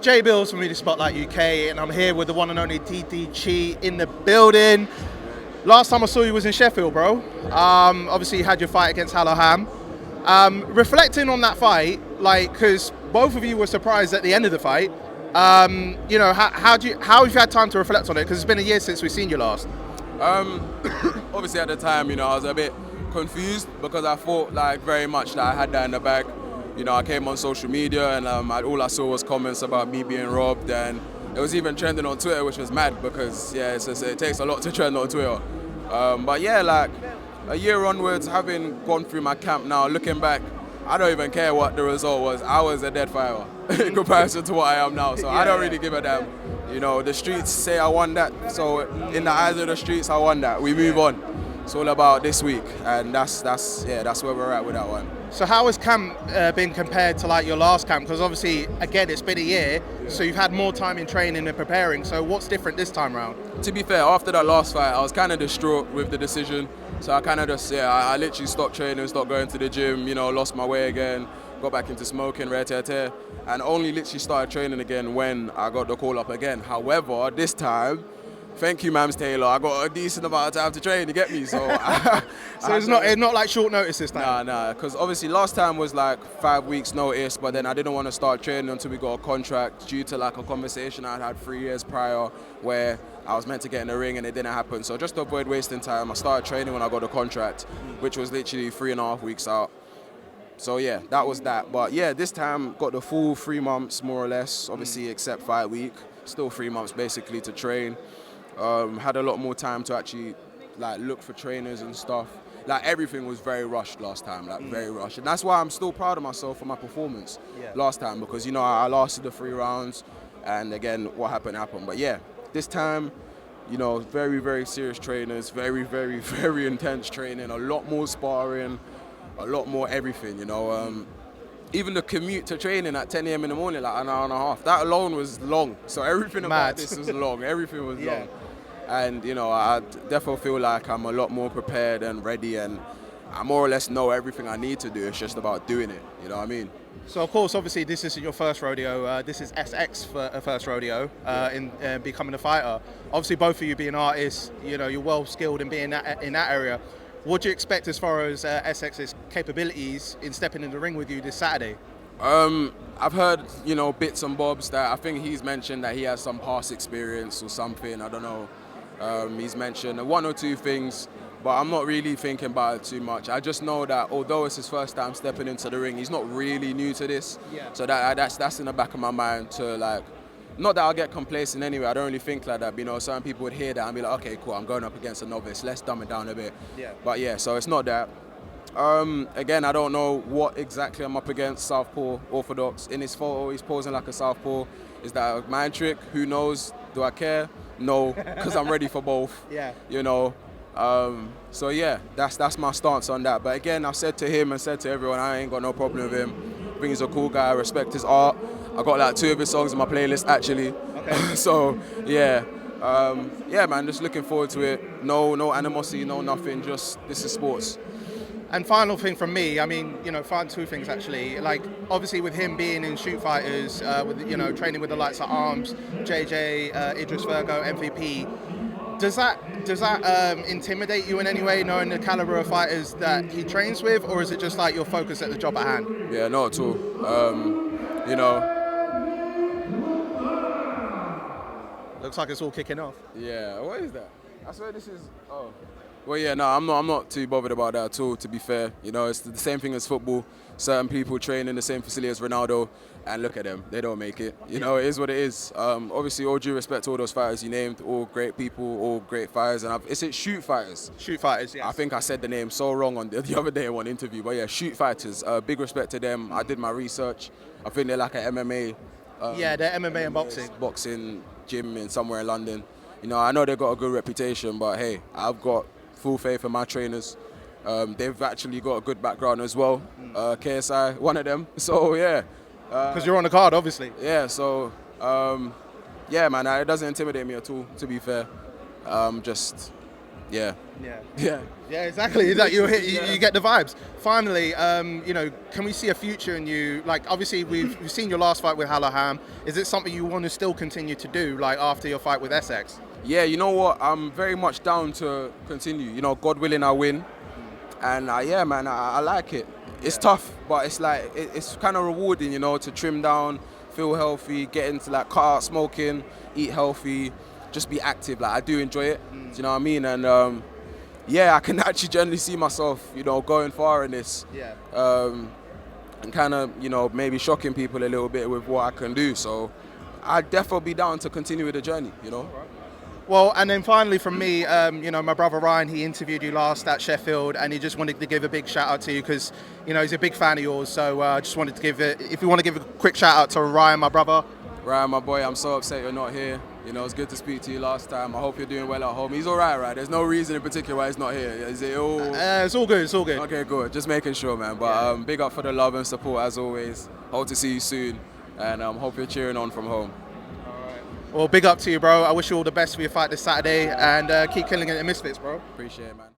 Jay Bills from Media Spotlight UK, and I'm here with the one and only DDG in the building. Last time I saw you was in Sheffield, bro. Obviously, you had your fight against Halloham. Reflecting on that fight, like, because both of you were surprised at the end of the fight. How have you had time to reflect on it? Because it's been a year since we've seen you last. Obviously, at the time, I was a bit confused because I thought like very much that I had that in the bag. I came on social media and all I saw was comments about me being robbed, and it was even trending on Twitter, which was mad because it takes a lot to trend on Twitter. But yeah, like a year onwards, having gone through my camp now, looking back, I don't even care what the result was. I was a dead fighter in comparison to what I am now, so I don't really give a damn. The streets say I won that, so in the eyes of the streets, I won that. We move on. It's all about this week, and that's where we're at with that one. So how has camp been compared to like your last camp? Because obviously, again, it's been a year, so you've had more time in training and preparing. So what's different this time around? To be fair, after that last fight, I was kind of distraught with the decision. So I kind of just, I literally stopped training, stopped going to the gym, lost my way again, got back into smoking, and only literally started training again when I got the call up again. However, this time, thank you, Mams Taylor, I got a decent amount of time to train, you get me? So so it's not like short notice this time? Nah, because obviously last time was like 5 weeks notice, but then I didn't want to start training until we got a contract due to like a conversation I had 3 years prior where I was meant to get in the ring and it didn't happen. So just to avoid wasting time, I started training when I got a contract, which was literally 3.5 weeks out. So yeah, that was that. But yeah, this time got the full 3 months more or less, obviously except fight week. Still 3 months basically to train. Had a lot more time to actually like look for trainers and stuff. Like everything was very rushed last time, very rushed. And that's why I'm still proud of myself for my performance last time because, I lasted the 3 rounds and again, what happened. But yeah, this time, very, very serious trainers, very, very, very intense training, a lot more sparring, a lot more everything, even the commute to training at 10 a.m. in the morning, like an hour and a half, that alone was long. So everything about this was long, everything was long. And, I definitely feel like I'm a lot more prepared and ready, and I more or less know everything I need to do. It's just about doing it, you know what I mean? So, of course, obviously, this isn't your first rodeo. This is SX for a first rodeo in becoming a fighter. Obviously, both of you being artists, you're well skilled in being in that area. What do you expect as far as SX's capabilities in stepping in the ring with you this Saturday? I've heard, bits and bobs that I think he's mentioned that he has some past experience or something. I don't know. He's mentioned 1 or 2 things, but I'm not really thinking about it too much. I just know that although it's his first time stepping into the ring, he's not really new to this. Yeah. So that's in the back of my mind to like, not that I'll get complacent anyway, I don't really think like that, but certain people would hear that and be like, okay, cool, I'm going up against a novice, let's dumb it down a bit. Yeah. But yeah, so it's not that. Again, I don't know what exactly I'm up against, southpaw, orthodox. In his photo, he's posing like a southpaw. Is that a mind trick? Who knows? Do I care? No, because I'm ready for both. Yeah. So yeah, that's my stance on that. But again, I've said to him and said to everyone, I ain't got no problem with him. I think he's a cool guy. I respect his art. I got like 2 of his songs in my playlist actually. Okay. So yeah. Man, just looking forward to it. No animosity, no nothing. Just this is sports. And final thing from me, I mean, final 2 things actually. Like, obviously, with him being in shoot fighters, with training with the likes of Arms, JJ, Idris Virgo, MVP, does that intimidate you in any way, knowing the caliber of fighters that he trains with, or is it just like your focus at the job at hand? Yeah, not at all. Looks like it's all kicking off. Yeah, what is that? I swear this is. Oh. Well, yeah, no, I'm not too bothered about that at all, to be fair. It's the same thing as football. Certain people train in the same facility as Ronaldo, and look at them, they don't make it. It is what it is. Obviously, all due respect to all those fighters you named, all great people, all great fighters. And is it shoot fighters? Shoot fighters, yes. I think I said the name so wrong on the other day in one interview, but yeah, shoot fighters. Big respect to them. I did my research. I think they're like an MMA. They're MMA and boxing. Boxing gym in somewhere in London. I know they've got a good reputation, but hey, I've got full faith in my trainers. They've actually got a good background as well. KSI, one of them. So yeah. Because you're on the card, obviously. Yeah. So yeah, man, it doesn't intimidate me at all. To be fair, just Yeah. Yeah. Yeah. Yeah, exactly. That you get the vibes. Finally, you know, can we see a future in you? Like, obviously, we've seen your last fight with Halaham. Is it something you want to still continue to do, like after your fight with Essex? Yeah, you know what? I'm very much down to continue. You know, God willing, I win. And yeah, man, I like it. It's tough, but it's like it's kind of rewarding, you know, to trim down, feel healthy, get into like cut out smoking, eat healthy, just be active. Like I do enjoy it. Do you know what I mean? And yeah, I can actually generally see myself, you know, going far in this. Yeah. And kind of, you know, maybe shocking people a little bit with what I can do. So I'd definitely be down to continue with the journey, you know. Well, and then finally from me, you know, my brother Ryan, he interviewed you last at Sheffield, and he just wanted to give a big shout out to you because, you know, he's a big fan of yours. So I just wanted to give it, if you want to give a quick shout out to Ryan, my brother. Ryan, my boy, I'm so upset you're not here. You know, it's good to speak to you last time. I hope you're doing well at home. He's all right? There's no reason in particular why he's not here. Is it all? It's all good, it's all good. Okay, good. Just making sure, man. But big up for the love and support as always. Hope to see you soon, and hope you're cheering on from home. Well, big up to you, bro. I wish you all the best for your fight this Saturday, and keep killing it in Misfits, bro. Appreciate it, man.